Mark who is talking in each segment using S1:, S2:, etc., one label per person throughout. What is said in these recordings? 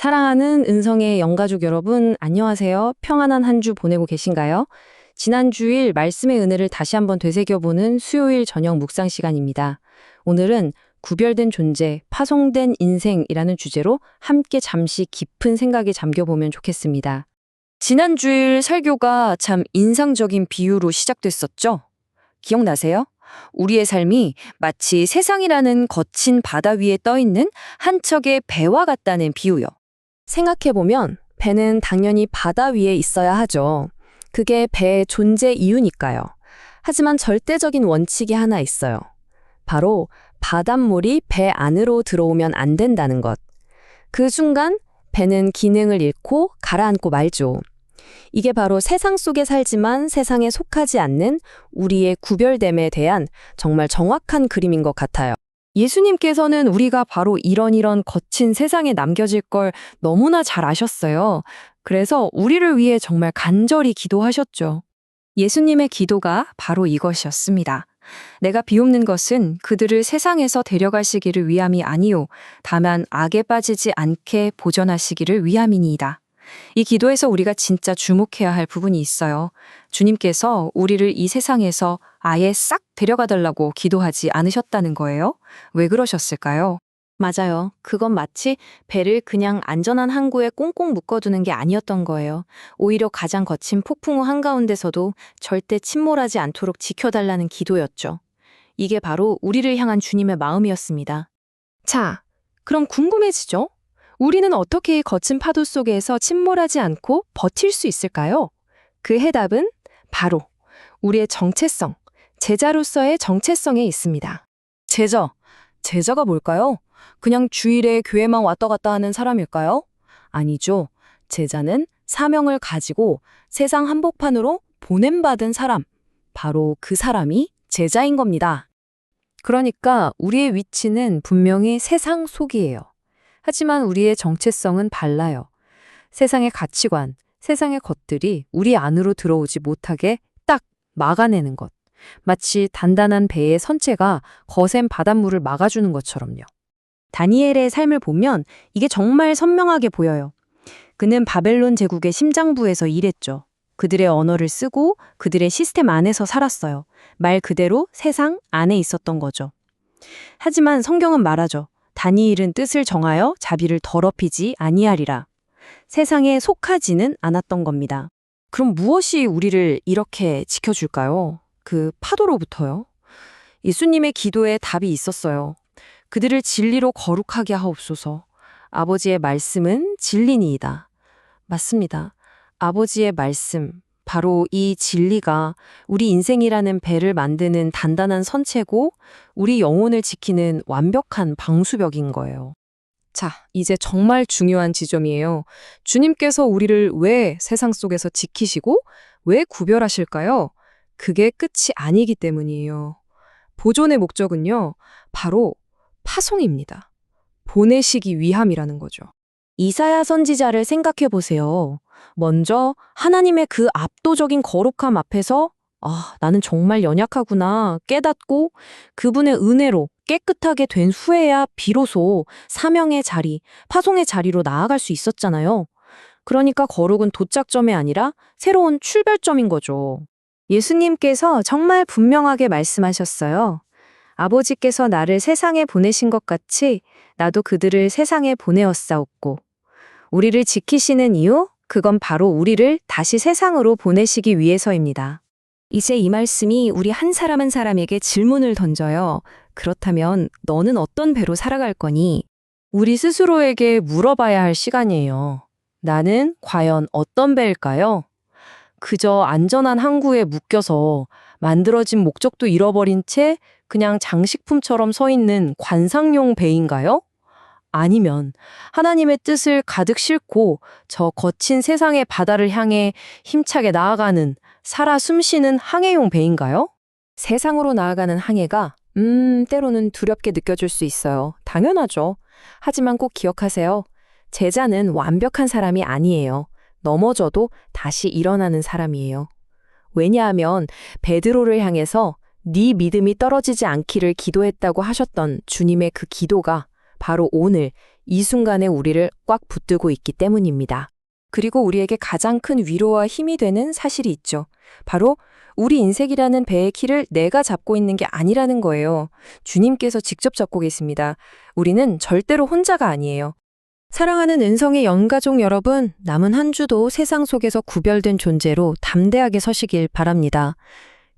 S1: 사랑하는 은성의 영가족 여러분, 안녕하세요. 평안한 한 주 보내고 계신가요? 지난 주일 말씀의 은혜를 다시 한번 되새겨보는 수요일 저녁 묵상 시간입니다. 오늘은 구별된 존재, 파송된 인생이라는 주제로 함께 잠시 깊은 생각에 잠겨보면 좋겠습니다. 지난 주일 설교가 참 인상적인 비유로 시작됐었죠? 기억나세요? 우리의 삶이 마치 세상이라는 거친 바다 위에 떠있는 한 척의 배와 같다는 비유요. 생각해보면 배는 당연히 바다 위에 있어야 하죠. 그게 배의 존재 이유니까요. 하지만 절대적인 원칙이 하나 있어요. 바로 바닷물이 배 안으로 들어오면 안 된다는 것. 그 순간 배는 기능을 잃고 가라앉고 말죠. 이게 바로 세상 속에 살지만 세상에 속하지 않는 우리의 구별됨에 대한 정말 정확한 그림인 것 같아요. 예수님께서는 우리가 바로 이런 거친 세상에 남겨질 걸 너무나 잘 아셨어요. 그래서 우리를 위해 정말 간절히 기도하셨죠. 예수님의 기도가 바로 이것이었습니다. 내가 비옵는 것은 그들을 세상에서 데려가시기를 위함이 아니요 다만 악에 빠지지 않게 보전하시기를 위함이니이다. 이 기도에서 우리가 진짜 주목해야 할 부분이 있어요. 주님께서 우리를 이 세상에서 아예 싹 데려가달라고 기도하지 않으셨다는 거예요. 왜 그러셨을까요? 맞아요. 그건 마치 배를 그냥 안전한 항구에 꽁꽁 묶어두는 게 아니었던 거예요. 오히려 가장 거친 폭풍우 한가운데서도 절대 침몰하지 않도록 지켜달라는 기도였죠. 이게 바로 우리를 향한 주님의 마음이었습니다. 자, 그럼 궁금해지죠? 우리는 어떻게 거친 파도 속에서 침몰하지 않고 버틸 수 있을까요? 그 해답은 바로 우리의 정체성, 제자로서의 정체성에 있습니다. 제자가 뭘까요? 그냥 주일에 교회만 왔다 갔다 하는 사람일까요? 아니죠. 제자는 사명을 가지고 세상 한복판으로 보냄받은 사람, 바로 그 사람이 제자인 겁니다. 그러니까 우리의 위치는 분명히 세상 속이에요. 하지만 우리의 정체성은 달라요. 세상의 가치관, 세상의 것들이 우리 안으로 들어오지 못하게 딱 막아내는 것. 마치 단단한 배의 선체가 거센 바닷물을 막아주는 것처럼요. 다니엘의 삶을 보면 이게 정말 선명하게 보여요. 그는 바벨론 제국의 심장부에서 일했죠. 그들의 언어를 쓰고 그들의 시스템 안에서 살았어요. 말 그대로 세상 안에 있었던 거죠. 하지만 성경은 말하죠. 다니엘은 뜻을 정하여 자비를 더럽히지 아니하리라. 세상에 속하지는 않았던 겁니다. 그럼 무엇이 우리를 이렇게 지켜줄까요? 그 파도로부터요? 예수님의 기도에 답이 있었어요. 그들을 진리로 거룩하게 하옵소서. 아버지의 말씀은 진리니이다. 맞습니다. 아버지의 말씀, 바로 이 진리가 우리 인생이라는 배를 만드는 단단한 선체고 우리 영혼을 지키는 완벽한 방수벽인 거예요. 자, 이제 정말 중요한 지점이에요. 주님께서 우리를 왜 세상 속에서 지키시고 왜 구별하실까요? 그게 끝이 아니기 때문이에요. 보존의 목적은요, 바로 파송입니다. 보내시기 위함이라는 거죠. 이사야 선지자를 생각해 보세요. 먼저 하나님의 그 압도적인 거룩함 앞에서 나는 정말 연약하구나 깨닫고 그분의 은혜로 깨끗하게 된 후에야 비로소 사명의 자리, 파송의 자리로 나아갈 수 있었잖아요. 그러니까 거룩은 도착점이 아니라 새로운 출발점인 거죠. 예수님께서 정말 분명하게 말씀하셨어요. 아버지께서 나를 세상에 보내신 것 같이 나도 그들을 세상에 보내었사옵고. 우리를 지키시는 이유? 그건 바로 우리를 다시 세상으로 보내시기 위해서입니다. 이제 이 말씀이 우리 한 사람 한 사람에게 질문을 던져요. 그렇다면 너는 어떤 배로 살아갈 거니? 우리 스스로에게 물어봐야 할 시간이에요. 나는 과연 어떤 배일까요? 그저 안전한 항구에 묶여서 만들어진 목적도 잃어버린 채 그냥 장식품처럼 서 있는 관상용 배인가요? 아니면 하나님의 뜻을 가득 싣고 저 거친 세상의 바다를 향해 힘차게 나아가는 살아 숨쉬는 항해용 배인가요? 세상으로 나아가는 항해가 때로는 두렵게 느껴질 수 있어요. 당연하죠. 하지만 꼭 기억하세요. 제자는 완벽한 사람이 아니에요. 넘어져도 다시 일어나는 사람이에요. 왜냐하면 베드로를 향해서 네 믿음이 떨어지지 않기를 기도했다고 하셨던 주님의 그 기도가 바로 오늘 이 순간에 우리를 꽉 붙들고 있기 때문입니다. 그리고 우리에게 가장 큰 위로와 힘이 되는 사실이 있죠. 바로 우리 인생이라는 배의 키를 내가 잡고 있는 게 아니라는 거예요. 주님께서 직접 잡고 계십니다. 우리는 절대로 혼자가 아니에요. 사랑하는 은성의 연가족 여러분, 남은 한 주도 세상 속에서 구별된 존재로 담대하게 서시길 바랍니다.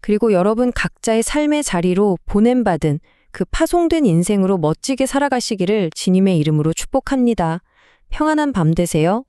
S1: 그리고 여러분 각자의 삶의 자리로 보냄받은 그 파송된 인생으로 멋지게 살아가시기를 주님의 이름으로 축복합니다. 평안한 밤 되세요.